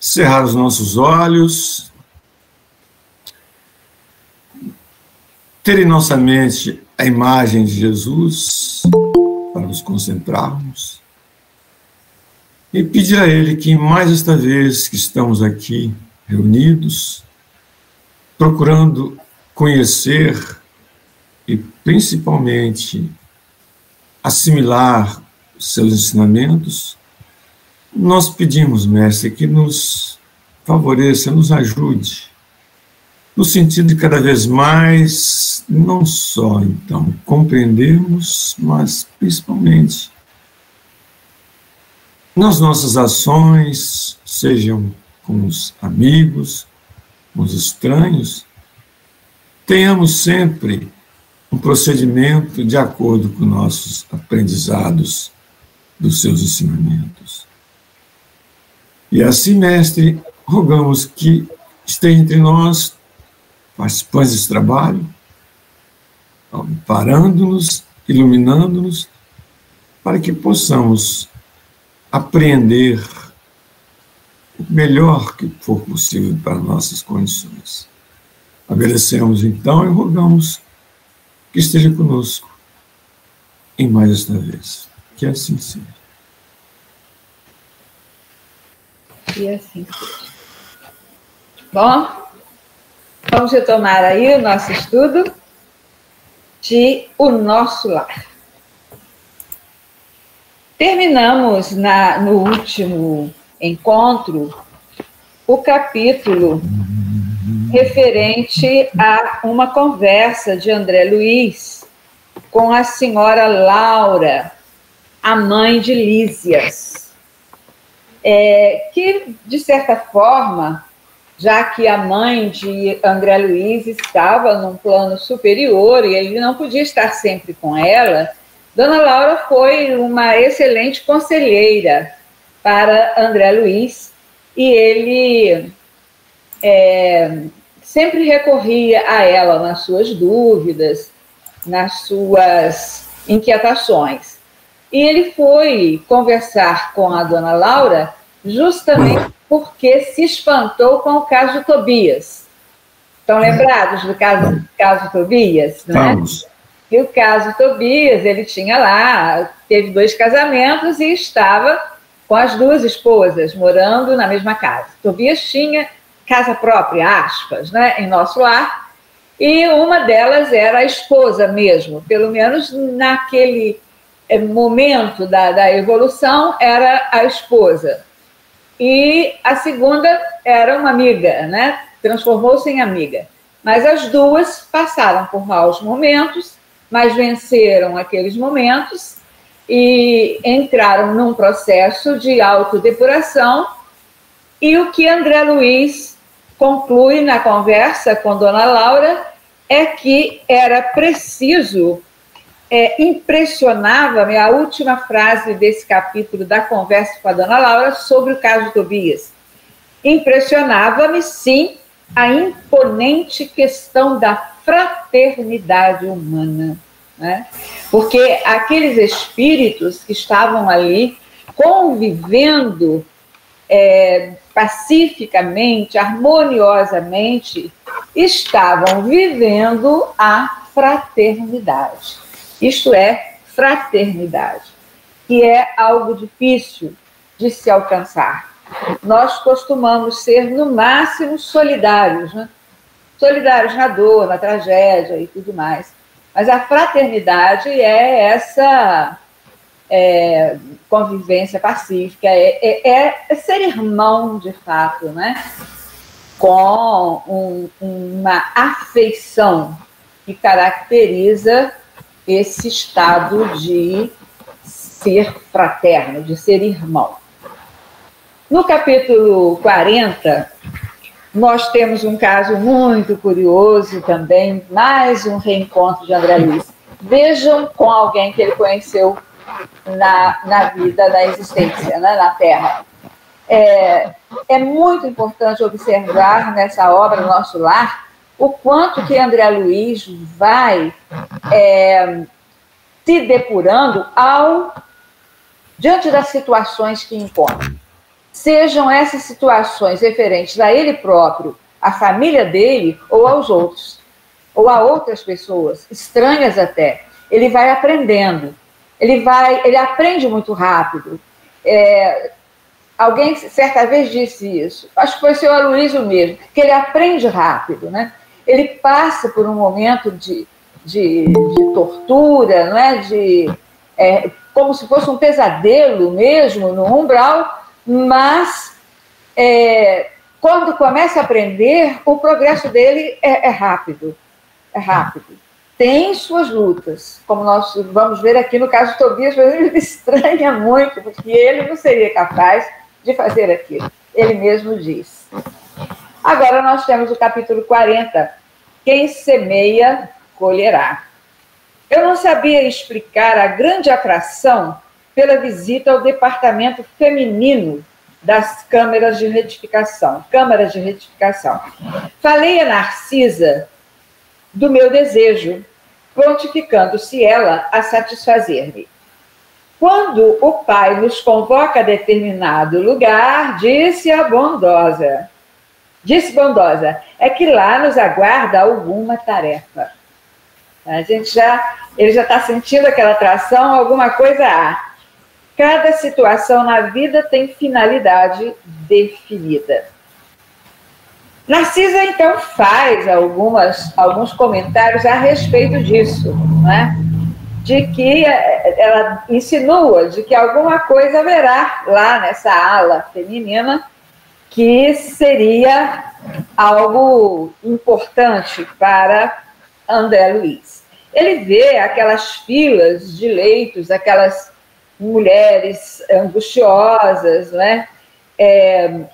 cerrar os nossos olhos, ter em nossa mente a imagem de Jesus, para nos concentrarmos, e pedir a Ele que, mais esta vez que estamos aqui reunidos, procurando conhecer e, principalmente, assimilar os seus ensinamentos, nós pedimos, Mestre, que nos favoreça, nos ajude, no sentido de cada vez mais, não só, então, compreendermos, mas, principalmente, nas nossas ações, sejam com os amigos, com os estranhos, tenhamos sempre um procedimento de acordo com nossos aprendizados dos seus ensinamentos. E assim, Mestre, rogamos que esteja entre nós, participantes desse trabalho, amparando-nos, iluminando-nos, para que possamos apreender o melhor que for possível para nossas condições. Agradecemos, então, e rogamos que esteja conosco em mais esta vez. Que assim seja. E assim seja. Bom, vamos retomar aí o nosso estudo de O Nosso Lar. Terminamos no último encontro o capítulo referente a uma conversa de André Luiz com a senhora Laura, a mãe de Lísias, que, de certa forma, já que a mãe de André Luiz estava num plano superior e ele não podia estar sempre com ela, Dona Laura foi uma excelente conselheira para André Luiz e ele sempre recorria a ela nas suas dúvidas, nas suas inquietações. E ele foi conversar com a Dona Laura justamente porque se espantou com o caso Tobias. Estão lembrados do caso Tobias? Né? Vamos. E o caso Tobias, ele tinha lá, teve 2 casamentos e estava com as 2 esposas, morando na mesma casa. Tobias tinha casa própria, aspas, né, em Nosso Lar, e uma delas era a esposa mesmo, pelo menos naquele momento da evolução, era a esposa. E a segunda era uma amiga, né, transformou-se em amiga. Mas as 2 passaram por maus momentos, mas venceram aqueles momentos e entraram num processo de autodepuração. E o que André Luiz conclui na conversa com Dona Laura é que era preciso, impressionava-me a última frase desse capítulo da conversa com a Dona Laura sobre o caso Tobias. Impressionava-me, sim, a imponente questão da fraternidade humana, né? Porque aqueles espíritos que estavam ali convivendo pacificamente, harmoniosamente, estavam vivendo a fraternidade. Isto é, fraternidade, que é algo difícil de se alcançar. Nós costumamos ser, no máximo, solidários, né? Solidários na dor, na tragédia e tudo mais. Mas a fraternidade é essa convivência pacífica, é ser irmão, de fato, né? Com uma afeição que caracteriza esse estado de ser fraterno, de ser irmão. No capítulo 40, nós temos um caso muito curioso também, mais um reencontro de André Luiz. Vejam com alguém que ele conheceu na vida, na existência, né, na Terra. É muito importante observar nessa obra, Nosso Lar, o quanto que André Luiz vai se depurando diante das situações que encontra. sejam essas situações referentes a ele próprio, à família dele ou aos outros, ou a outras pessoas, estranhas até. Ele vai aprendendo, ele aprende muito rápido. Alguém certa vez disse isso, acho que foi o seu Aloysio mesmo, que ele aprende rápido, né? Ele passa por um momento de tortura, não é? Como se fosse um pesadelo mesmo no umbral, mas quando começa a aprender, o progresso dele é rápido, Tem suas lutas, como nós vamos ver aqui no caso de Tobias, ele estranha muito, porque ele não seria capaz de fazer aquilo. Ele mesmo diz. Agora nós temos o capítulo 40. Quem semeia, colherá. Eu não sabia explicar a grande atração pela visita ao departamento feminino das câmaras de retificação. Falei a Narcisa do meu desejo, prontificando-se ela a satisfazer-me. Quando o pai nos convoca a determinado lugar, disse Bondosa, é que lá nos aguarda alguma tarefa. Ele já está sentindo aquela atração, alguma coisa há. Cada situação na vida tem finalidade definida. Narcisa, então, faz alguns comentários a respeito disso, né? De que ela insinua de que alguma coisa haverá lá nessa ala feminina que seria algo importante para André Luiz. Ele vê aquelas filas de leitos, aquelas mulheres angustiosas, né?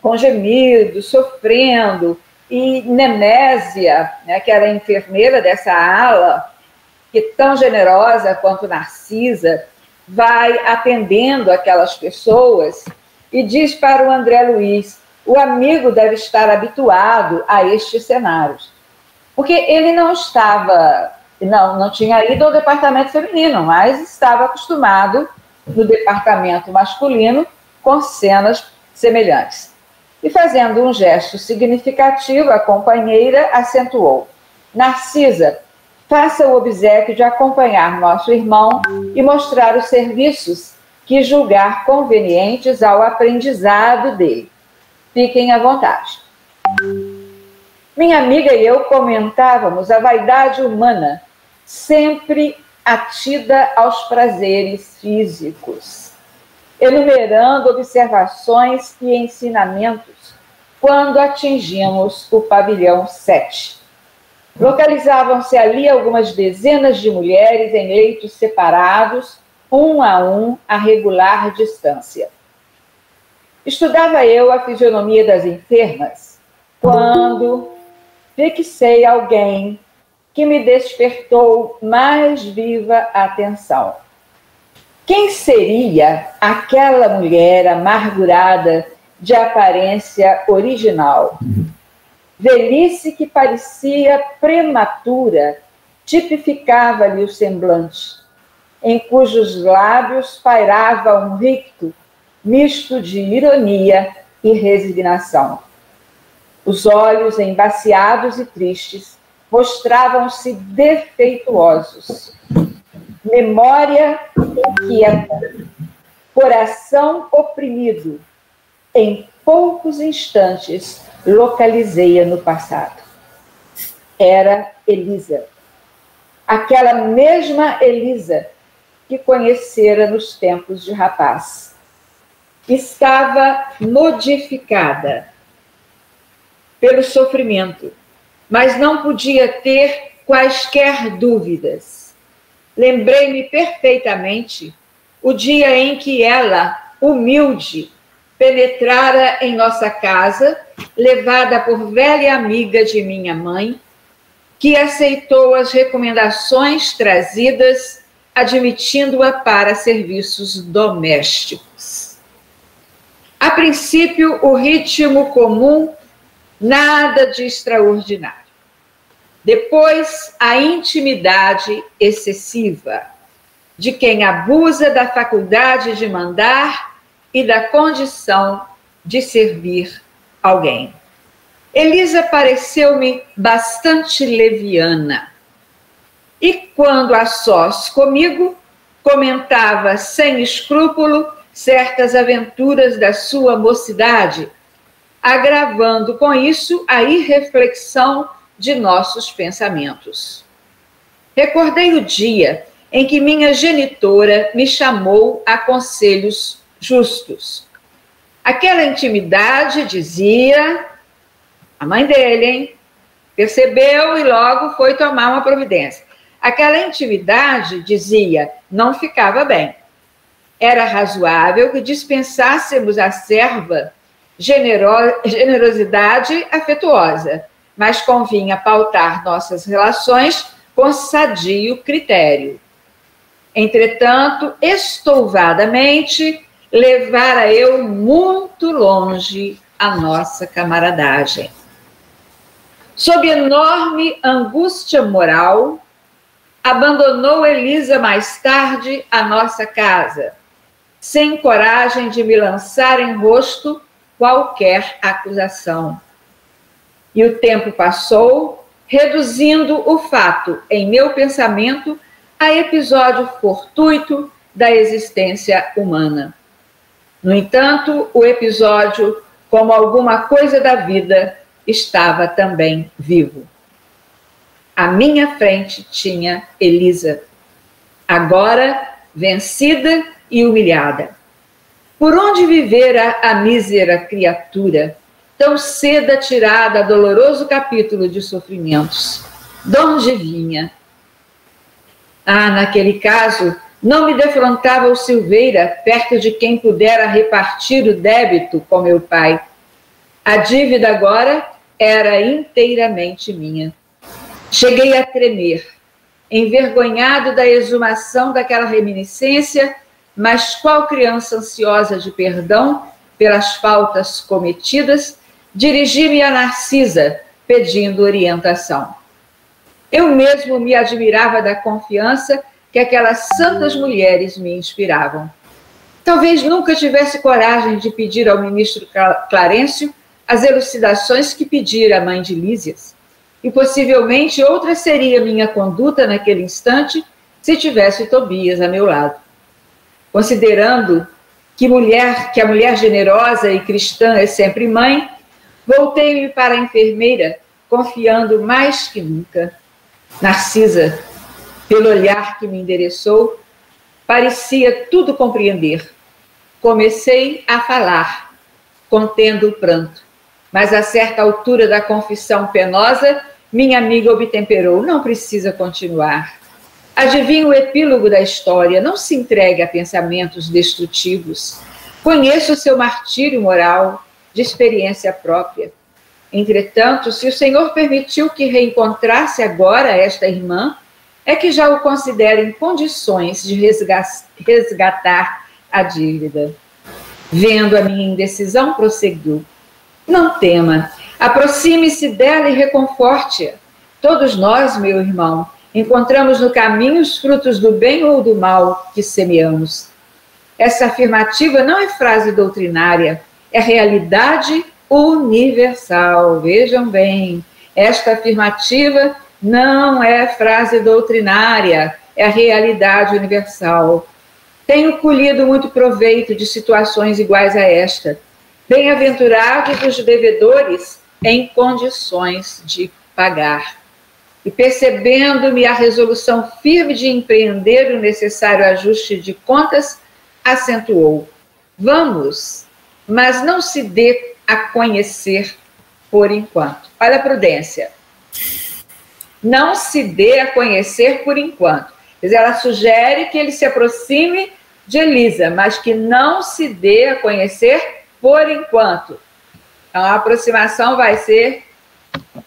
Com gemidos, sofrendo, e Nemésia, né, que era a enfermeira dessa ala, que tão generosa quanto Narcisa, vai atendendo aquelas pessoas e diz para o André Luiz: o amigo deve estar habituado a estes cenários. Porque ele não tinha ido ao departamento feminino, mas estava acostumado no departamento masculino com cenas semelhantes. E fazendo um gesto significativo, a companheira acentuou: Narcisa, faça o obséquio de acompanhar nosso irmão e mostrar os serviços que julgar convenientes ao aprendizado dele. Fiquem à vontade. Minha amiga e eu comentávamos a vaidade humana, sempre atida aos prazeres físicos, enumerando observações e ensinamentos quando atingimos o pavilhão 7. Localizavam-se ali algumas dezenas de mulheres em leitos separados, um a regular distância. Estudava eu a fisionomia das enfermas quando fixei alguém que me despertou mais viva atenção. Quem seria aquela mulher amargurada de aparência original? Velhice que parecia prematura tipificava-lhe o semblante, em cujos lábios pairava um ricto misto de ironia e resignação. Os olhos embaciados e tristes mostravam-se defeituosos. Memória inquieta, coração oprimido, em poucos instantes localizei-a no passado. Era Elisa. Aquela mesma Elisa que conhecera nos tempos de rapaz. Estava modificada pelo sofrimento, mas não podia ter quaisquer dúvidas. Lembrei-me perfeitamente o dia em que ela, humilde, penetrara em nossa casa, levada por velha amiga de minha mãe, que aceitou as recomendações trazidas, admitindo-a para serviços domésticos. A princípio, o ritmo comum, nada de extraordinário. Depois, a intimidade excessiva de quem abusa da faculdade de mandar e da condição de servir alguém. Elisa pareceu-me bastante leviana. E quando a sós comigo, comentava sem escrúpulo certas aventuras da sua mocidade, agravando com isso a irreflexão de nossos pensamentos. Recordei o dia em que minha genitora me chamou a conselhos justos. Aquela intimidade, dizia a mãe dele, hein? Percebeu e logo foi tomar uma providência. Aquela intimidade, dizia, não ficava bem. Era razoável que dispensássemos à serva generosidade afetuosa, mas convinha pautar nossas relações com sadio critério. Entretanto, estouvadamente, levara eu muito longe a nossa camaradagem. Sob enorme angústia moral, abandonou Elisa mais tarde a nossa casa, sem coragem de me lançar em rosto qualquer acusação. E o tempo passou, reduzindo o fato em meu pensamento a episódio fortuito da existência humana. No entanto, o episódio, como alguma coisa da vida, estava também vivo. À minha frente tinha Elisa, agora vencida e humilhada. Por onde vivera a mísera criatura, tão cedo tirada a doloroso capítulo de sofrimentos? De onde vinha? Ah, naquele caso, não me defrontava o Silveira, perto de quem pudera repartir o débito com meu pai. A dívida agora era inteiramente minha. Cheguei a tremer, envergonhado da exumação daquela reminiscência, mas qual criança ansiosa de perdão pelas faltas cometidas, dirigi-me a Narcisa, pedindo orientação. Eu mesmo me admirava da confiança que aquelas santas mulheres me inspiravam. Talvez nunca tivesse coragem de pedir ao ministro Clarencio as elucidações que pedira a mãe de Lísias, e possivelmente outra seria minha conduta naquele instante se tivesse Tobias a meu lado. Considerando que a mulher generosa e cristã é sempre mãe, voltei-me para a enfermeira, confiando mais que nunca. Narcisa, pelo olhar que me endereçou, parecia tudo compreender. Comecei a falar, contendo o pranto, mas a certa altura da confissão penosa, minha amiga obtemperou: não precisa continuar. Adivinha o epílogo da história, não se entregue a pensamentos destrutivos. Conheço o seu martírio moral, de experiência própria. Entretanto, se o Senhor permitiu que reencontrasse agora esta irmã, é que já o considera em condições de resgatar a dívida. Vendo a minha indecisão, prosseguiu: não tema, aproxime-se dela e reconforte-a. Todos nós, meu irmão, encontramos no caminho os frutos do bem ou do mal que semeamos. Essa afirmativa não é frase doutrinária, é realidade universal. Vejam bem, esta afirmativa não é frase doutrinária, é realidade universal. Tenho colhido muito proveito de situações iguais a esta. Bem-aventurados os devedores em condições de pagar. E percebendo-me a resolução firme de empreender o necessário ajuste de contas, acentuou: vamos, mas não se dê a conhecer por enquanto. Olha a prudência. Não se dê a conhecer por enquanto. Quer dizer, ela sugere que ele se aproxime de Elisa, mas que não se dê a conhecer por enquanto. Então, a aproximação vai ser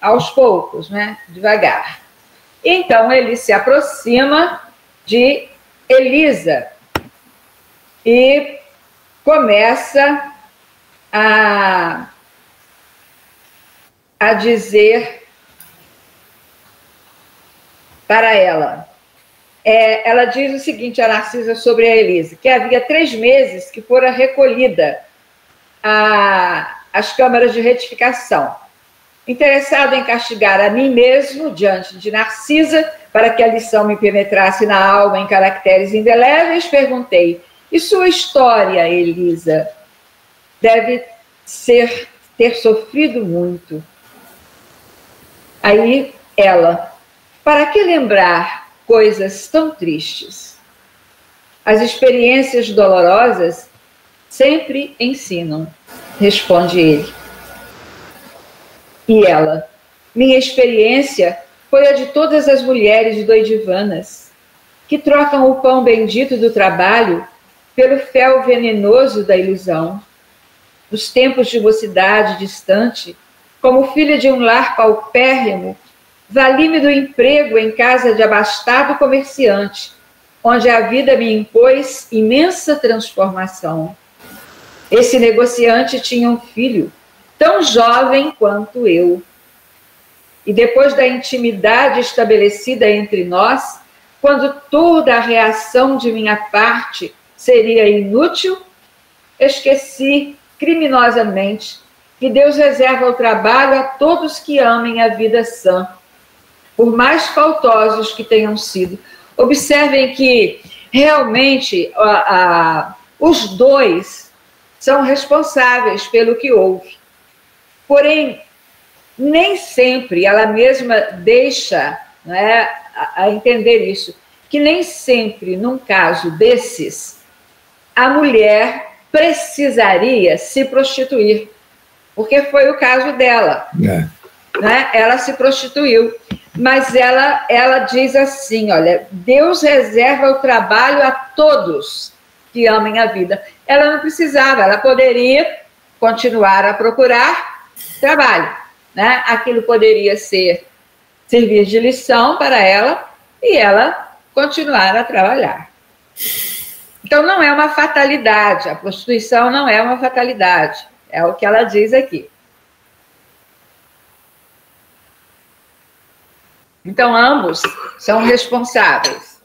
aos poucos, né? Devagar. Então, ele se aproxima de Elisa e começa a dizer para ela. Ela diz o seguinte, a Narcisa, sobre a Elisa, que havia 3 meses que fora recolhida as câmaras de retificação. Interessado em castigar a mim mesmo diante de Narcisa, para que a lição me penetrasse na alma em caracteres indeléveis, perguntei: e sua história, Elisa? Deve ter sofrido muito. Aí ela: para que lembrar coisas tão tristes? As experiências dolorosas sempre ensinam, responde ele. E ela: minha experiência foi a de todas as mulheres doidivanas, que trocam o pão bendito do trabalho pelo fel venenoso da ilusão. Nos tempos de mocidade distante, como filha de um lar paupérrimo, vali-me do emprego em casa de abastado comerciante, onde a vida me impôs imensa transformação. Esse negociante tinha um filho, tão jovem quanto eu. E depois da intimidade estabelecida entre nós, quando toda a reação de minha parte seria inútil, esqueci criminosamente que Deus reserva o trabalho a todos que amem a vida sã, por mais faltosos que tenham sido. Observem que realmente os dois são responsáveis pelo que houve. Porém, nem sempre ela mesma deixa, né, a entender isso, que nem sempre, num caso desses, a mulher precisaria se prostituir, porque foi o caso dela. Né? Ela se prostituiu, mas ela diz assim, olha, Deus reserva o trabalho a todos que amem a vida. Ela não precisava, ela poderia continuar a procurar trabalho. Né? Aquilo poderia servir de lição para ela e ela continuar a trabalhar. Então, não é uma fatalidade, a prostituição não é uma fatalidade, é o que ela diz aqui. Então, ambos são responsáveis.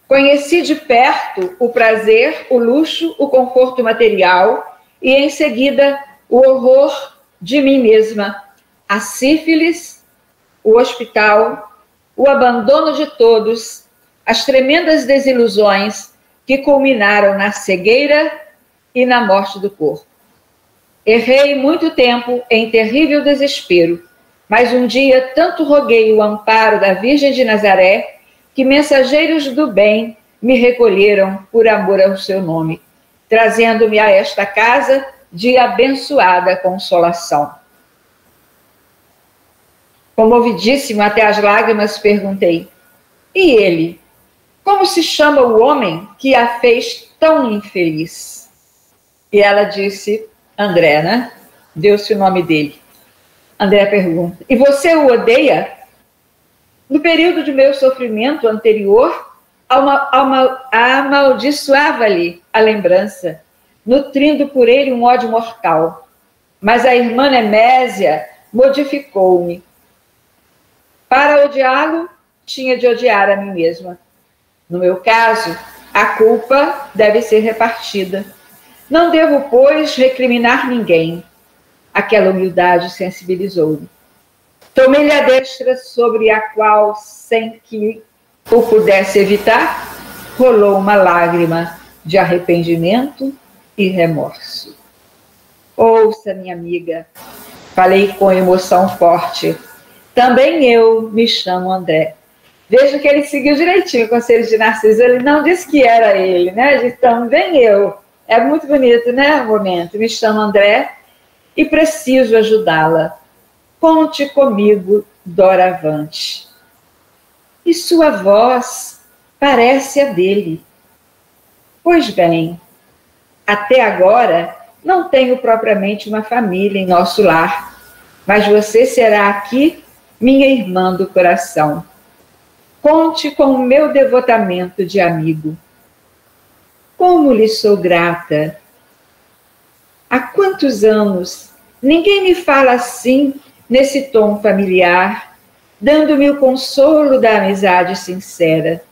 Conheci de perto o prazer, o luxo, o conforto material e, em seguida, o horror de mim mesma, a sífilis, o hospital, o abandono de todos, as tremendas desilusões que culminaram na cegueira e na morte do corpo. Errei muito tempo em terrível desespero, mas um dia tanto roguei o amparo da Virgem de Nazaré que mensageiros do bem me recolheram por amor ao seu nome, trazendo-me a esta casa de abençoada consolação. Comovidíssimo até as lágrimas, perguntei: e ele? Como se chama o homem que a fez tão infeliz? E ela disse: André, né? Deu-se o nome dele. André pergunta: e você o odeia? No período de meu sofrimento anterior, amaldiçoava-lhe a lembrança, nutrindo por ele um ódio mortal. Mas a irmã Nemésia modificou-me. Para odiá-lo, tinha de odiar a mim mesma. No meu caso, a culpa deve ser repartida. Não devo, pois, recriminar ninguém. Aquela humildade sensibilizou-me. Tomei-lhe a destra sobre a qual, sem que o pudesse evitar, rolou uma lágrima de arrependimento e remorso. Ouça, minha amiga, falei com emoção forte. Também eu me chamo André. Veja que ele seguiu direitinho o conselho de Narciso. Ele não disse que era ele, né? Ele disse, também eu. É muito bonito, né, o momento. Me chamo André e preciso ajudá-la. Conte comigo, doravante. E sua voz parece a dele. Pois bem, até agora não tenho propriamente uma família em nosso lar, mas você será aqui minha irmã do coração. Conte com o meu devotamento de amigo. Como lhe sou grata. Há quantos anos ninguém me fala assim, nesse tom familiar, dando-me o consolo da amizade sincera.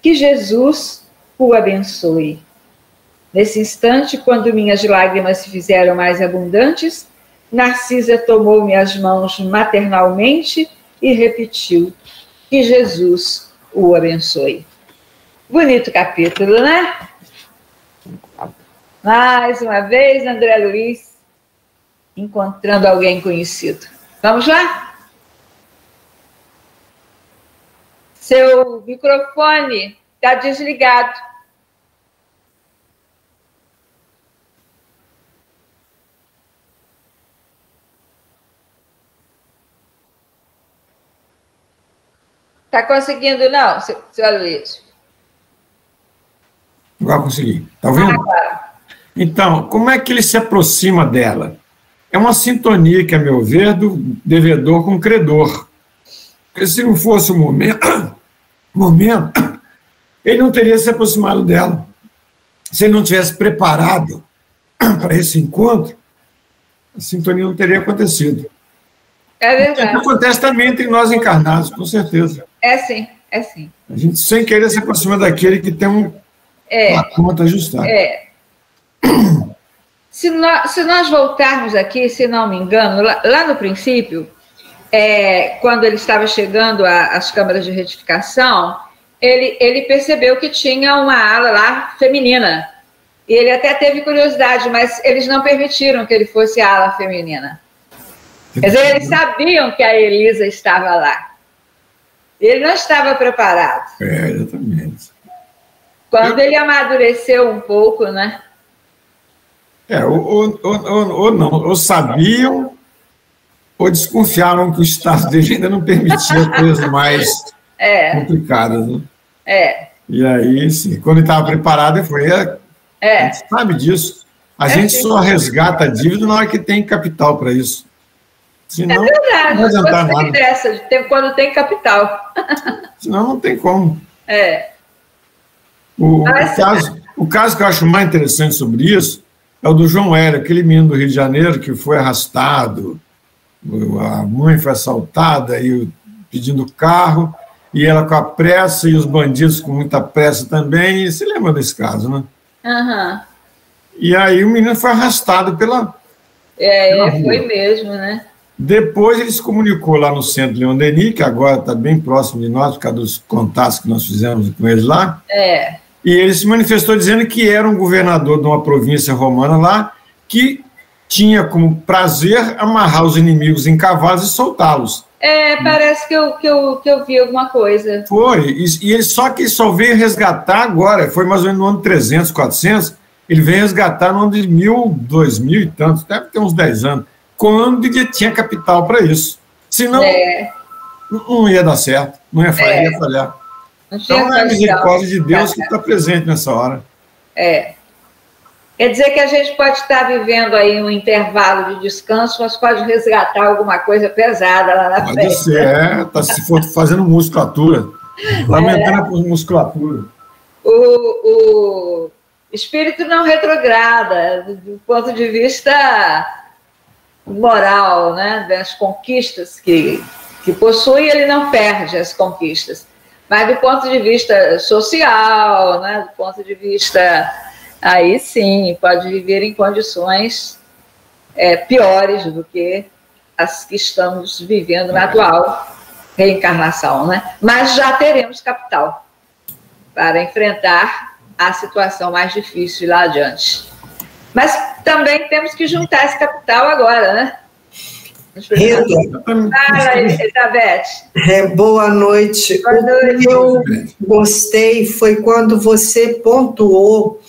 Que Jesus o abençoe. Nesse instante, quando minhas lágrimas se fizeram mais abundantes, Narcisa tomou minhas mãos maternalmente e repetiu: que Jesus o abençoe. Bonito capítulo, né? Mais uma vez, André Luiz encontrando alguém conhecido. Vamos lá? Seu microfone está desligado. Está conseguindo, não, seu Luiz? Agora consegui. Está vendo? Agora. Então, como é que ele se aproxima dela? É uma sintonia, que, a meu ver, do devedor com o credor. Porque se não fosse o momento, ele não teria se aproximado dela. Se ele não tivesse preparado para esse encontro, a sintonia não teria acontecido. É verdade. Isso acontece também entre nós encarnados, com certeza. É sim, é sim. A gente, sem querer, se aproxima daquele que tem uma conta ajustada. Se nós voltarmos aqui, se não me engano, lá no princípio, quando ele estava chegando às câmaras de retificação, ele percebeu que tinha uma ala lá feminina. E ele até teve curiosidade, mas eles não permitiram que ele fosse a ala feminina. Quer dizer, eles sabiam que a Elisa estava lá. Ele não estava preparado. Exatamente. Quando ele amadureceu um pouco, né? Ou sabiam, ou desconfiaram que o estado dele ainda não permitia coisas mais complicadas, né? E aí, sim, quando ele estava preparado, ele foi. A gente sabe disso. A gente só resgata a dívida na hora que tem capital para isso. Senão, é verdade, não vai adiantar nada. Dessa, quando tem capital. Senão não tem como. Mas, o caso que eu acho mais interessante sobre isso é o do João Hélio, aquele menino do Rio de Janeiro que foi arrastado, a mãe foi assaltada e pedindo carro, e ela com a pressa e os bandidos com muita pressa também. E você lembra desse caso, né? Uhum. E aí o menino foi arrastado pela rua. Foi mesmo, né? Depois ele se comunicou lá no Centro Leon Denis, que agora está bem próximo de nós, por causa dos contatos que nós fizemos com eles lá. E ele se manifestou dizendo que era um governador de uma província romana lá, que tinha como prazer amarrar os inimigos em cavalos e soltá-los. Parece que eu vi alguma coisa. Foi, e ele só veio resgatar agora, foi mais ou menos no ano 300, 400, ele veio resgatar no ano de 1000, 2000 e tantos, deve ter uns 10 anos, quando ele tinha capital para isso. Senão, não ia dar certo, não ia falhar, ia falhar. Então, é a misericórdia de Deus que está presente nessa hora. Quer dizer que a gente pode estar vivendo aí um intervalo de descanso, mas pode resgatar alguma coisa pesada lá na frente. Pode ser, tá, se for fazendo musculatura, lamentando por musculatura. O espírito não retrograda, do ponto de vista moral, né, das conquistas que possui, ele não perde as conquistas. Mas do ponto de vista social, né, do ponto de vista... Aí sim, pode viver em condições piores do que as que estamos vivendo na atual reencarnação, né? Mas já teremos capital para enfrentar a situação mais difícil lá adiante. Mas também temos que juntar esse capital agora, né? Fala, Elizabeth. Boa noite. Boa noite. O que eu gostei foi quando você pontuou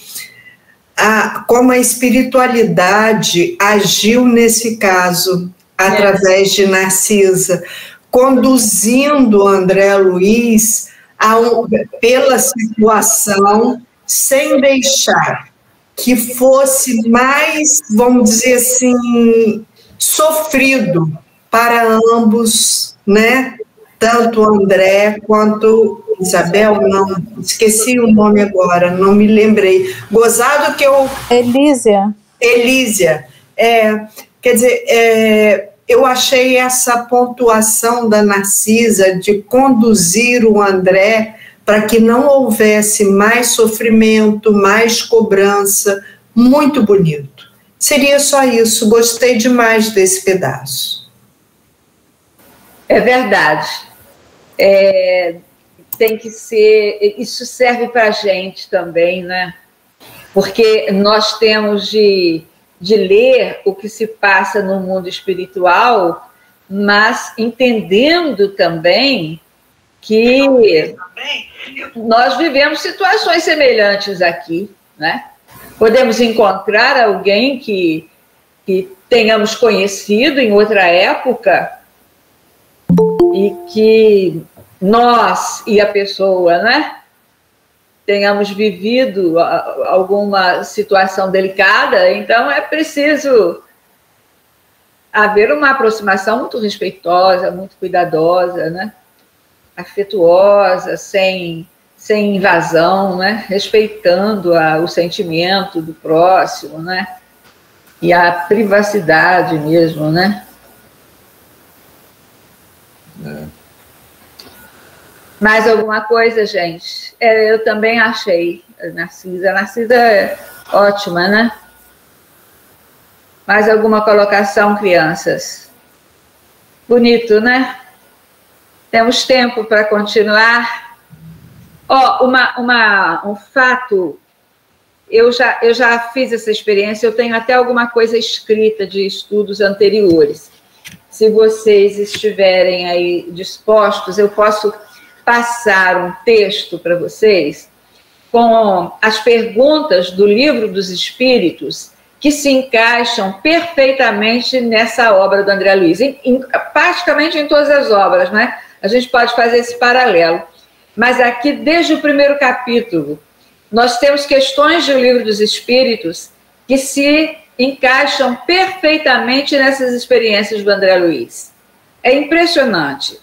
como a espiritualidade agiu nesse caso, através de Narcisa, conduzindo André Luiz pela situação, sem deixar que fosse mais, vamos dizer assim, sofrido para ambos, né? Tanto André quanto Isabel, não, esqueci o nome agora, não me lembrei. Gozado que eu... Elísia. Quer dizer, eu achei essa pontuação da Narcisa de conduzir o André para que não houvesse mais sofrimento, mais cobrança. Muito bonito. Seria só isso. Gostei demais desse pedaço. É verdade. Tem que ser... Isso serve para a gente também, né? Porque nós temos de ler o que se passa no mundo espiritual, mas entendendo também que nós vivemos situações semelhantes aqui, né? Podemos encontrar alguém que tenhamos conhecido em outra época e que nós e a pessoa, né, tenhamos vivido alguma situação delicada. Então é preciso haver uma aproximação muito respeitosa, muito cuidadosa, né, afetuosa, sem invasão, né, respeitando o sentimento do próximo, né, e a privacidade mesmo, né. Mais alguma coisa, gente? Eu também achei, Narcisa. Narcisa é ótima, né? Mais alguma colocação, crianças? Bonito, né? Temos tempo para continuar. Um fato, eu já fiz essa experiência, eu tenho até alguma coisa escrita de estudos anteriores. Se vocês estiverem aí dispostos, eu posso passar um texto para vocês com as perguntas do Livro dos Espíritos que se encaixam perfeitamente nessa obra do André Luiz, praticamente em todas as obras, né? A gente pode fazer esse paralelo. Mas aqui, desde o primeiro capítulo, nós temos questões do Livro dos Espíritos que se encaixam perfeitamente nessas experiências do André Luiz. É impressionante.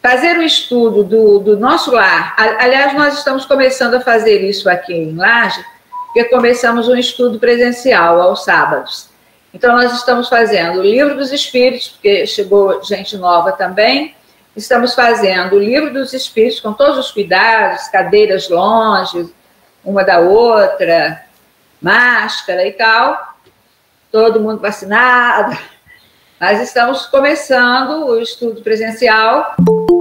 Fazer o estudo do nosso lar, aliás, nós estamos começando a fazer isso aqui em Laje, porque começamos um estudo presencial aos sábados. Então, nós estamos fazendo o Livro dos Espíritos, porque chegou gente nova também, estamos fazendo o Livro dos Espíritos com todos os cuidados, cadeiras longe, uma da outra, máscara e tal, todo mundo vacinado, mas estamos começando o estudo presencial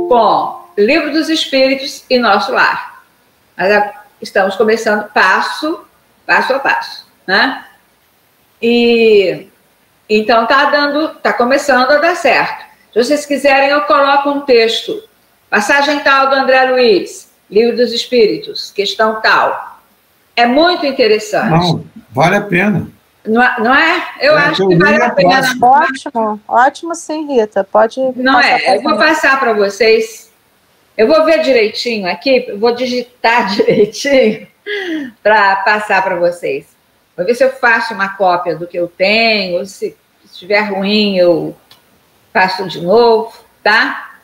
com Livro dos Espíritos e Nosso Lar. Mas estamos começando passo a passo, né? E então tá começando a dar certo. Se vocês quiserem, eu coloco um texto. Passagem tal do André Luiz, Livro dos Espíritos, questão tal. É muito interessante. Não, vale a pena. Não é? Eu acho que vale a pena. Ótimo, ótimo sim, Rita. Pode. Não é? Eu vou passar para vocês. Eu vou ver direitinho aqui, vou digitar direitinho para passar para vocês. Vou ver se eu faço uma cópia do que eu tenho, se estiver ruim eu faço de novo, tá?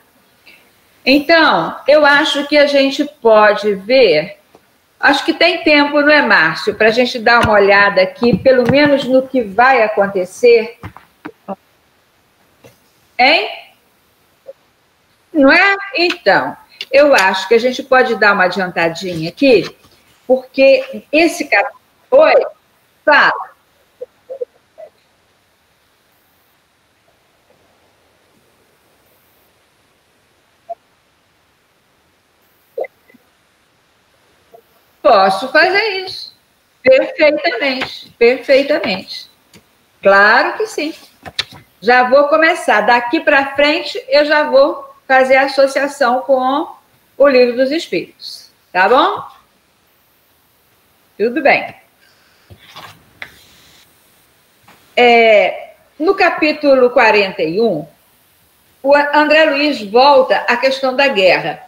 Então, eu acho que a gente pode ver. Acho que tem tempo, não é, Márcio? Para a gente dar uma olhada aqui, pelo menos no que vai acontecer. Hein? Não é? Então, eu acho que a gente pode dar uma adiantadinha aqui, porque esse capítulo... Oi? Fala. Posso fazer isso. Perfeitamente, perfeitamente. Claro que sim. Já vou começar. Daqui para frente, eu já vou fazer a associação com o Livro dos Espíritos. Tá bom? Tudo bem. No capítulo 41, o André Luiz volta à questão da guerra.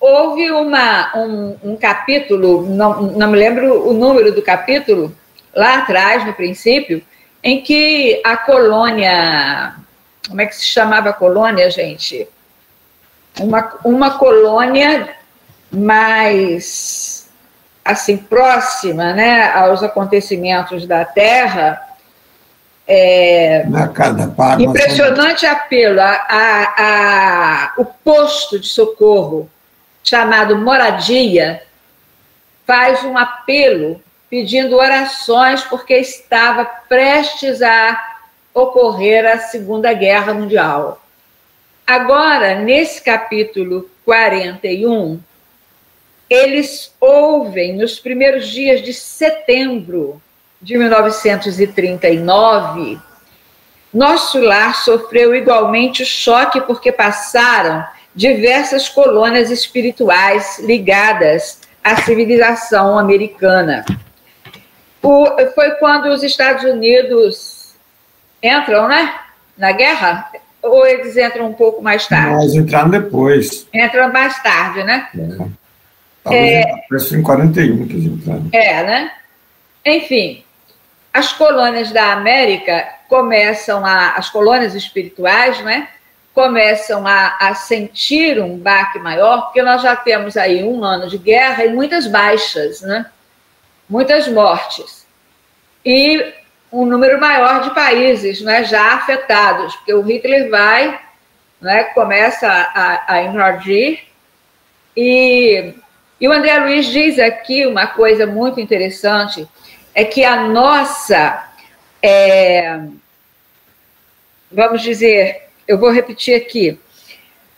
Houve um capítulo, não me lembro o número do capítulo, lá atrás, no princípio, em que a colônia... Como é que se chamava a colônia, gente? Uma colônia mais, assim, próxima, né, aos acontecimentos da Terra. Impressionante apelo, o posto de socorro chamado Moradia, faz um apelo pedindo orações porque estava prestes a ocorrer a Segunda Guerra Mundial. Agora, nesse capítulo 41, eles ouvem, nos primeiros dias de setembro de 1939, nosso lar sofreu igualmente o choque porque passaram diversas colônias espirituais ligadas à civilização americana. Foi quando os Estados Unidos entram, né, na guerra? Ou eles entram um pouco mais tarde? Eles entraram depois. Entram mais tarde, né? Talvez em 41 que eles entraram. Né? Enfim, as colônias da América as colônias espirituais, né, começam a sentir um baque maior, porque nós já temos aí 1 ano de guerra e muitas baixas, né? Muitas mortes. E um número maior de países, né, já afetados, porque o Hitler vai, né, começa a invadir. E o André Luiz diz aqui uma coisa muito interessante, é que a nossa, vamos dizer, eu vou repetir aqui,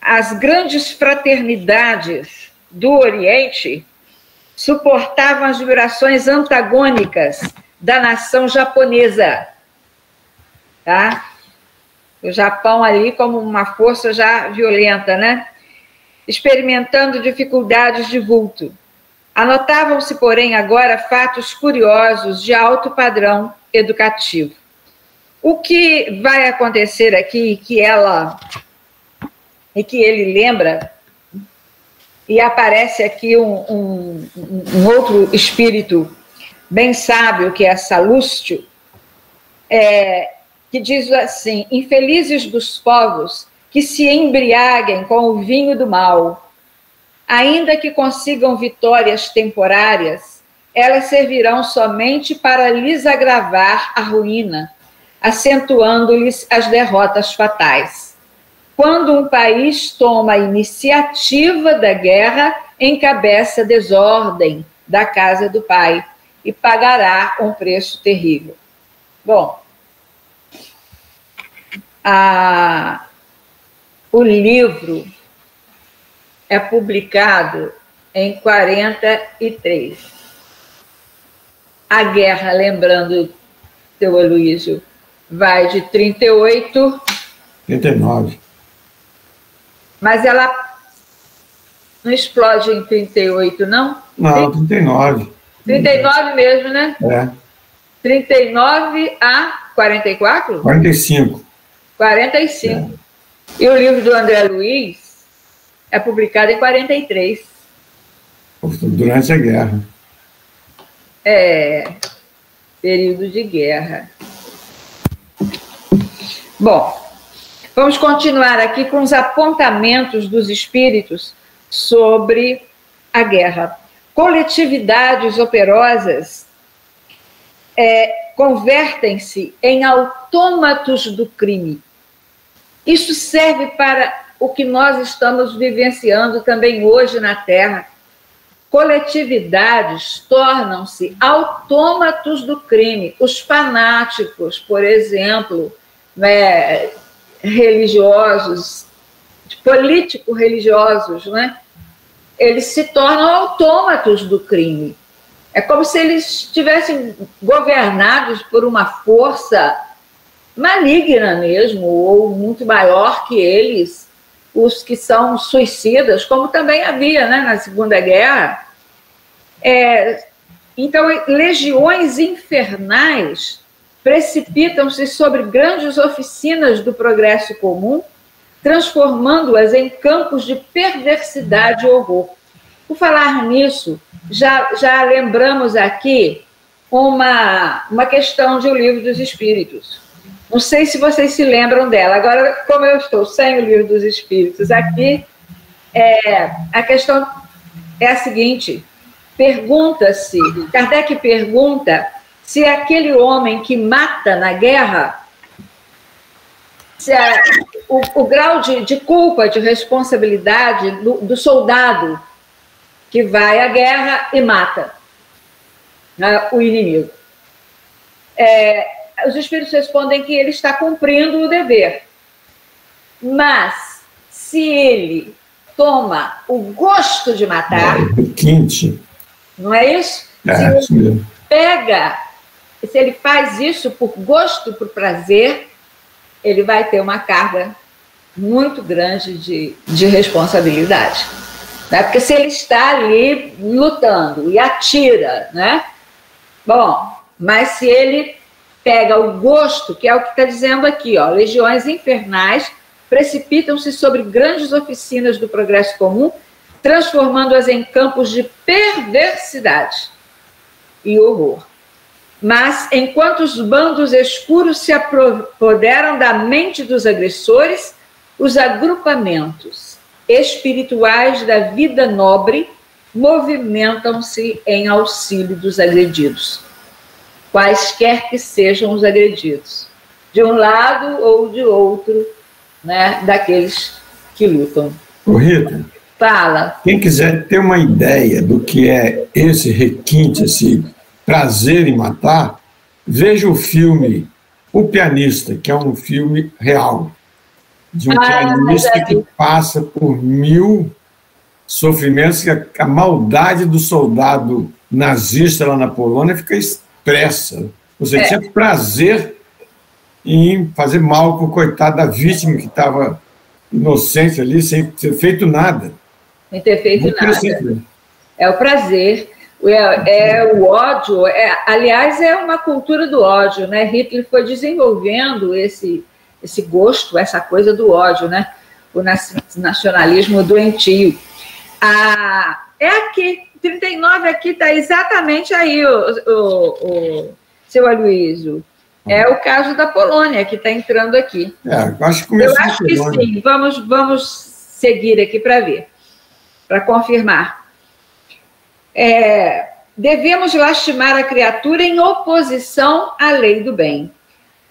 as grandes fraternidades do Oriente suportavam as vibrações antagônicas da nação japonesa, tá? O Japão ali como uma força já violenta, né? Experimentando dificuldades de vulto. Anotavam-se, porém, agora fatos curiosos de alto padrão educativo. O que vai acontecer aqui, que ele lembra, e aparece aqui um outro espírito bem sábio, que é Salúcio, que diz assim: infelizes dos povos que se embriaguem com o vinho do mal, ainda que consigam vitórias temporárias, elas servirão somente para lhes agravar a ruína, acentuando-lhes as derrotas fatais. Quando um país toma a iniciativa da guerra, encabeça a desordem da casa do pai e pagará um preço terrível. Bom, o livro é publicado em 43. A guerra, lembrando, seu Aloysio, vai de 38... 39. Mas ela não explode em 38, não? Não, 39. 39 mesmo, né? 39 a 44? 45. 45. E o livro do André Luiz é publicado em 43. Durante a guerra. Período de guerra. Bom, vamos continuar aqui com os apontamentos dos espíritos sobre a guerra. Coletividades operosas convertem-se em autômatos do crime. Isso serve para o que nós estamos vivenciando também hoje na Terra. Coletividades tornam-se autômatos do crime. Os fanáticos, por exemplo, religiosos, político-religiosos, né? Eles se tornam autômatos do crime. É como se eles estivessem governados por uma força maligna mesmo, ou muito maior que eles, os que são suicidas, como também havia, né, na Segunda Guerra. Então, legiões infernais precipitam-se sobre grandes oficinas do progresso comum, transformando-as em campos de perversidade e horror. Por falar nisso, já lembramos aqui uma questão de O Livro dos Espíritos. Não sei se vocês se lembram dela. Agora, como eu estou sem O Livro dos Espíritos aqui, a questão é a seguinte: Kardec pergunta se aquele homem que mata na guerra, o grau de culpa, de responsabilidade do soldado que vai à guerra e mata, né, o inimigo. Os espíritos respondem que ele está cumprindo o dever. Mas, se ele toma o gosto de matar... Quinte. Não é isso? Se ele pega, se ele faz isso por gosto, por prazer, ele vai ter uma carga muito grande de responsabilidade. Né? Porque se ele está ali lutando e atira, né? Bom, mas se ele pega o gosto, que é o que está dizendo aqui, ó, legiões infernais precipitam-se sobre grandes oficinas do progresso comum, transformando-as em campos de perversidade e horror. Mas, enquanto os bandos escuros se apoderam da mente dos agressores, os agrupamentos espirituais da vida nobre movimentam-se em auxílio dos agredidos, quaisquer que sejam os agredidos, de um lado ou de outro, né, daqueles que lutam. Ô Rita, fala. Quem quiser ter uma ideia do que é esse requinte, esse prazer em matar, veja o filme O Pianista, que é um filme real, de um pianista que passa por 1000 sofrimentos, que a maldade do soldado nazista lá na Polônia fica expressa. Você tinha prazer em fazer mal para o coitado da vítima que estava inocente ali, sem ter feito nada. Sem ter feito nada. É o prazer, o ódio. Aliás, é uma cultura do ódio, né? Hitler foi desenvolvendo esse gosto, essa coisa do ódio, né? O nacionalismo doentio. É aqui, 39 aqui, está exatamente aí, o seu Aloysio. É o caso da Polônia, que está entrando aqui. Acho que eu acho que sim. Vamos seguir aqui para ver, para confirmar. Devemos lastimar a criatura em oposição à lei do bem.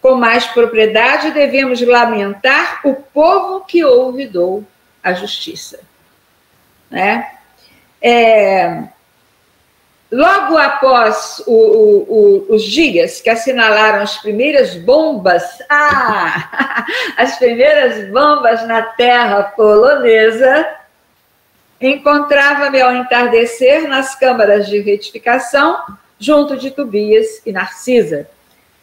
Com mais propriedade, devemos lamentar o povo que olvidou a justiça. Né? Logo após os dias que assinalaram as primeiras bombas, as primeiras bombas na terra polonesa, encontrava-me ao entardecer nas câmaras de retificação, junto de Tobias e Narcisa,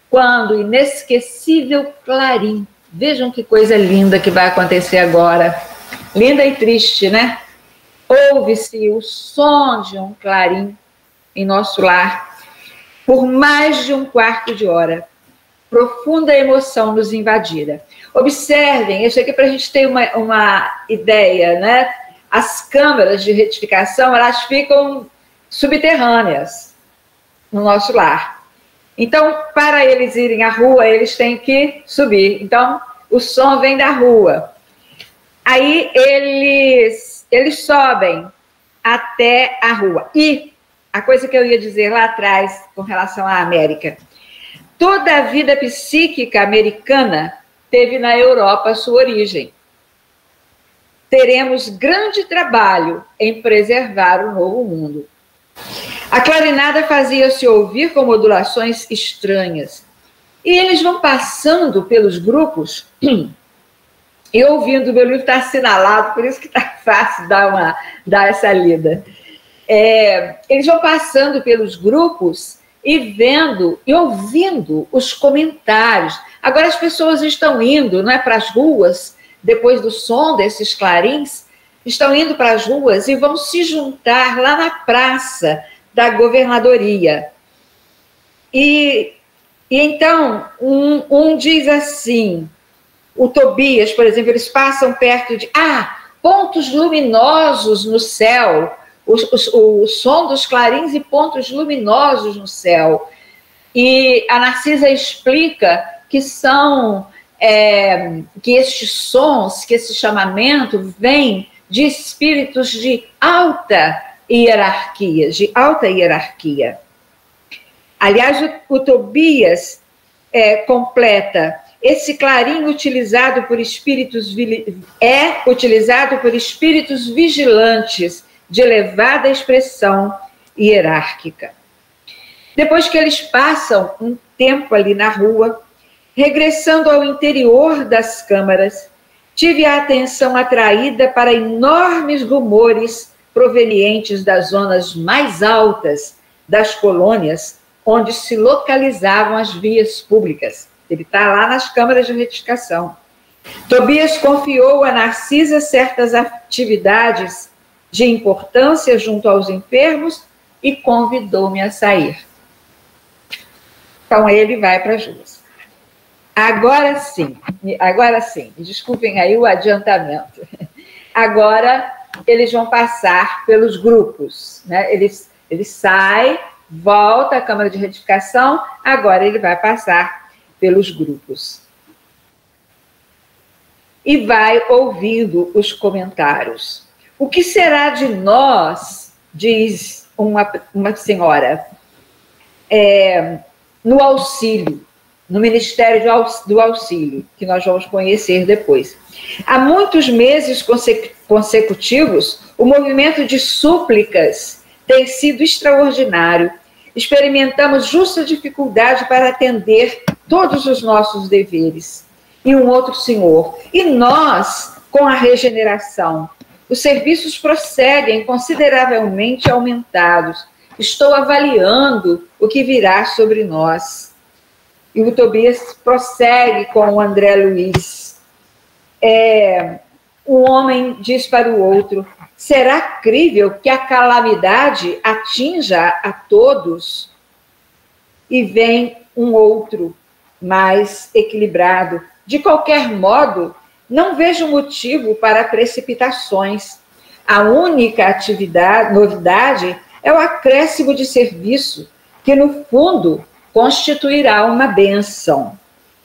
quando o inesquecível clarim, vejam que coisa linda que vai acontecer agora, linda e triste, né? Ouve-se o som de um clarim em nosso lar, por mais de um quarto de hora. Profunda emoção nos invadira. Observem, isso aqui é para a gente ter uma ideia, né? As câmaras de retificação, elas ficam subterrâneas no nosso lar. Então, para eles irem à rua, eles têm que subir. Então, o som vem da rua. Aí, eles sobem até a rua. E a coisa que eu ia dizer lá atrás, com relação à América, toda a vida psíquica americana teve na Europa sua origem. Teremos grande trabalho em preservar o novo mundo. A clarinada fazia-se ouvir com modulações estranhas. E eles vão passando pelos grupos, e ouvindo, meu livro está assinalado, por isso que está fácil dar essa lida. Eles vão passando pelos grupos e vendo e ouvindo os comentários. Agora as pessoas estão indo, não é, para as ruas, depois do som desses clarins, estão indo para as ruas e vão se juntar lá na praça da governadoria. E então, um diz assim, o Tobias, por exemplo, eles passam perto de pontos luminosos no céu, o som dos clarins e pontos luminosos no céu. E a Narcisa explica que são que estes sons, que esse chamamento vem de espíritos de alta hierarquia, Aliás, o Tobias completa, esse clarim utilizado por espíritos vigilantes de elevada expressão hierárquica. Depois que eles passam um tempo ali na rua, regressando ao interior das câmaras, tive a atenção atraída para enormes rumores provenientes das zonas mais altas das colônias, onde se localizavam as vias públicas. Ele está lá nas câmaras de retificação. Tobias confiou a Narcisa certas atividades de importância junto aos enfermos e convidou-me a sair. Então, ele vai para as ruas. Agora sim, desculpem aí o adiantamento. Agora, eles vão passar pelos grupos, né? Ele sai, volta à Câmara de Retificação, agora ele vai passar pelos grupos. E vai ouvindo os comentários. O que será de nós, diz uma senhora, no auxílio, no Ministério do Auxílio, que nós vamos conhecer depois. Há muitos meses consecutivos, o movimento de súplicas tem sido extraordinário. Experimentamos justa dificuldade para atender todos os nossos deveres. E um outro senhor. E nós, com a regeneração, os serviços prosseguem consideravelmente aumentados. Estou avaliando o que virá sobre nós. E o Tobias prossegue com o André Luiz. Um homem diz para o outro: será crível que a calamidade atinja a todos? E vem um outro, mais equilibrado: de qualquer modo, não vejo motivo para precipitações. A única novidade é o acréscimo de serviço, que no fundo constituirá uma bênção.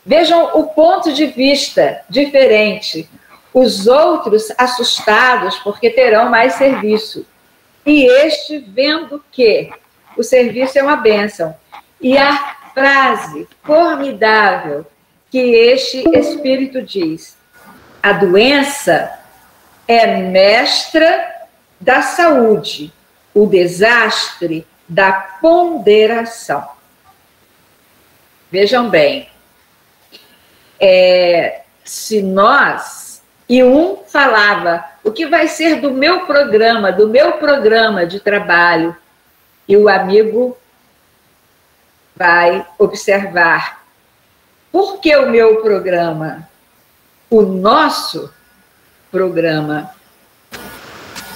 Vejam o ponto de vista diferente. Os outros assustados porque terão mais serviço. E este vendo que o serviço é uma bênção. E a frase formidável que este espírito diz: a doença é mestra da saúde, o desastre da ponderação. Vejam bem, se nós, e um falava, o que vai ser do meu programa de trabalho, e o amigo vai observar, por que o meu programa? O nosso programa.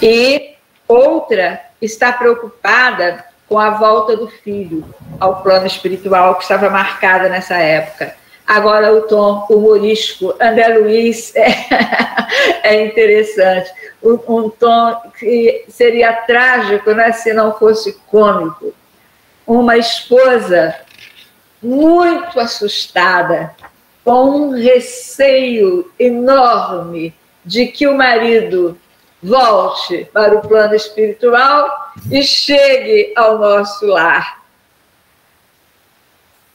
E outra está preocupada com a volta do filho ao plano espiritual, que estava marcada nessa época. Agora o tom humorístico, André Luiz, é interessante. Um tom que seria trágico, né, se não fosse cômico. Uma esposa muito assustada, com um receio enorme de que o marido volte para o plano espiritual e chegue ao nosso lar.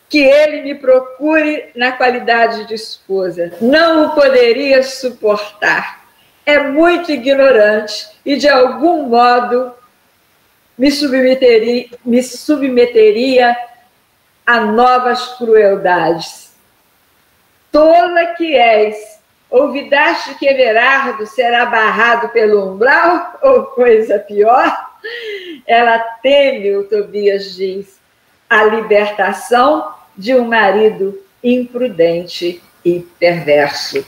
Que ele me procure na qualidade de esposa. Não o poderia suportar. É muito ignorante e, de algum modo, me submeteria a novas crueldades. Tola que és, ouvidaste que Everardo será barrado pelo umbral, ou coisa pior? Ela teme, o Tobias diz, a libertação de um marido imprudente e perverso.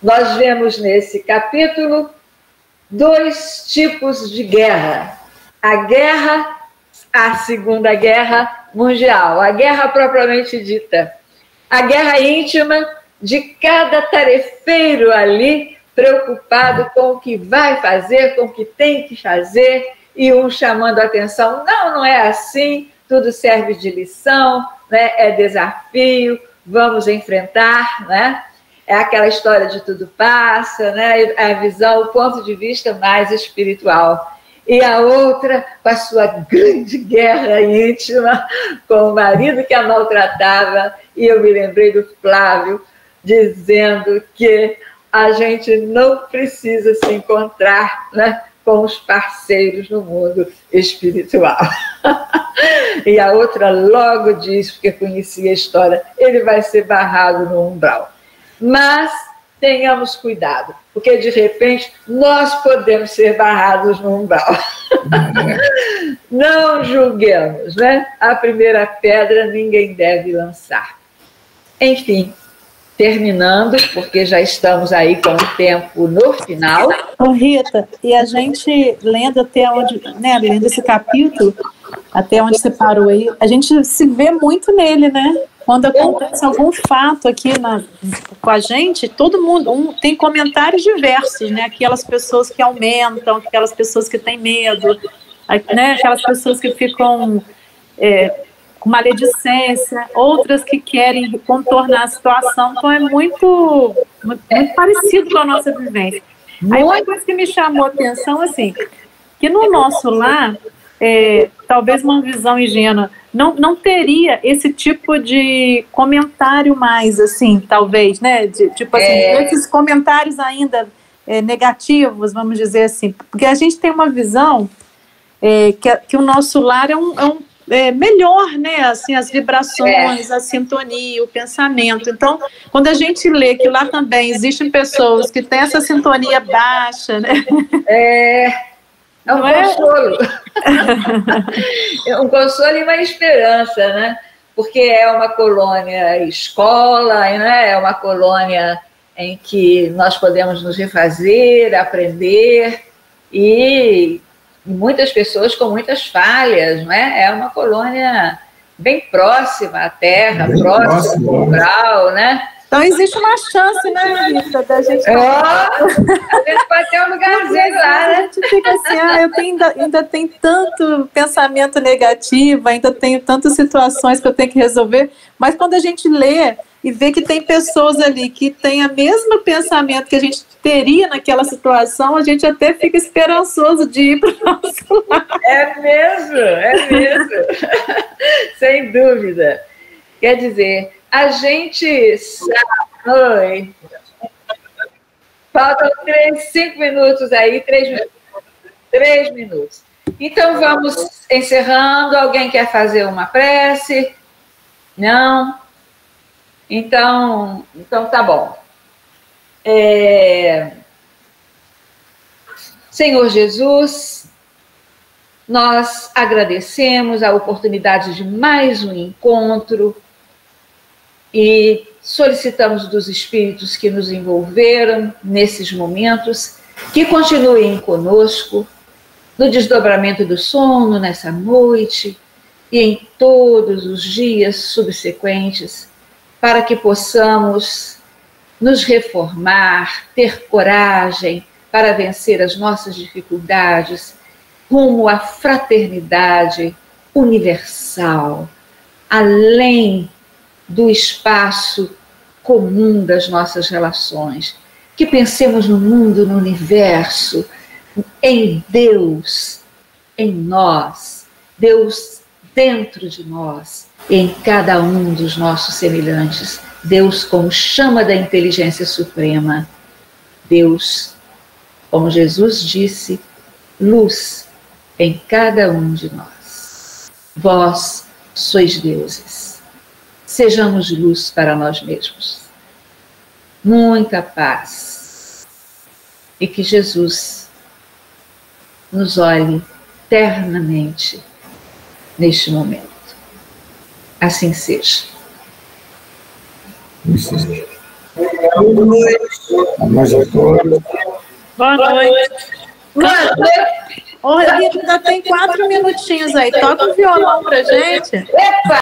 Nós vemos nesse capítulo 2 tipos de guerra. A Segunda Guerra Mundial, a guerra propriamente dita. A guerra íntima de cada tarefeiro ali, preocupado com o que vai fazer, com o que tem que fazer, e um chamando a atenção: não é assim, tudo serve de lição, né? É desafio, vamos enfrentar, né? É aquela história de tudo passa, né? A visão, o ponto de vista mais espiritual. E a outra, com a sua grande guerra íntima, com o marido que a maltratava, e eu me lembrei do Flávio dizendo que a gente não precisa se encontrar, né, com os parceiros no mundo espiritual. E a outra logo diz, porque conhecia a história, ele vai ser barrado no umbral. Mas tenhamos cuidado, porque de repente nós podemos ser barrados no umbral. Não julguemos, né? A primeira pedra ninguém deve lançar. Enfim, terminando, porque já estamos aí com o tempo no final. Ô Rita, e a gente lendo até onde, né, lendo esse capítulo, até onde você parou aí, a gente se vê muito nele, né? Quando acontece algum fato aqui com a gente, todo mundo tem comentários diversos, né? Aquelas pessoas que aumentam, aquelas pessoas que têm medo, né? Aquelas pessoas que ficam com maledicência, outras que querem contornar a situação. Então é muito parecido com a nossa vivência. Aí uma coisa que me chamou a atenção, assim, que no nosso lar, talvez uma visão ingênua, não teria esse tipo de comentário mais, assim, talvez, né? Tipo assim, esses comentários ainda negativos, vamos dizer assim, porque a gente tem uma visão que o nosso lar é melhor, né? Assim, as vibrações, a sintonia, o pensamento. Então, quando a gente lê que lá também existem pessoas que têm essa sintonia baixa, né? É um consolo. Um consolo e uma esperança, né? Porque é uma colônia escola, né? É uma colônia em que nós podemos nos refazer, aprender, e muitas pessoas com muitas falhas, né? É uma colônia bem próxima à Terra, próxima ao umbral, né? Então existe uma chance, né, Rita, da gente... A gente pode ter um lugarzinho lá, né? A gente fica assim, eu ainda tenho tanto pensamento negativo, ainda tenho tantas situações que eu tenho que resolver, mas quando a gente lê e vê que tem pessoas ali que têm o mesmo pensamento que a gente teria naquela situação, a gente até fica esperançoso de ir para o nosso lado. É mesmo. Sem dúvida. Quer dizer, a gente sabe... Oi. Faltam 5 minutos aí, 3 minutos. 3 minutos. Então, vamos encerrando. Alguém quer fazer uma prece? Não? Então tá bom. Senhor Jesus, nós agradecemos a oportunidade de mais um encontro e solicitamos dos espíritos que nos envolveram nesses momentos que continuem conosco no desdobramento do sono nessa noite e em todos os dias subsequentes, para que possamos nos reformar, ter coragem para vencer as nossas dificuldades, rumo à fraternidade universal, além do espaço comum das nossas relações. Que pensemos no mundo, no universo, em Deus, em nós, Deus dentro de nós, em cada um dos nossos semelhantes. Deus como chama da inteligência suprema. Deus, como Jesus disse, luz em cada um de nós. Vós sois deuses. Sejamos luz para nós mesmos. Muita paz. E que Jesus nos olhe ternamente neste momento. Assim seja. Boa noite a todos. Boa noite. Ô, Rita, ainda tem 4 minutinhos aí. Toca o violão pra gente. Epa!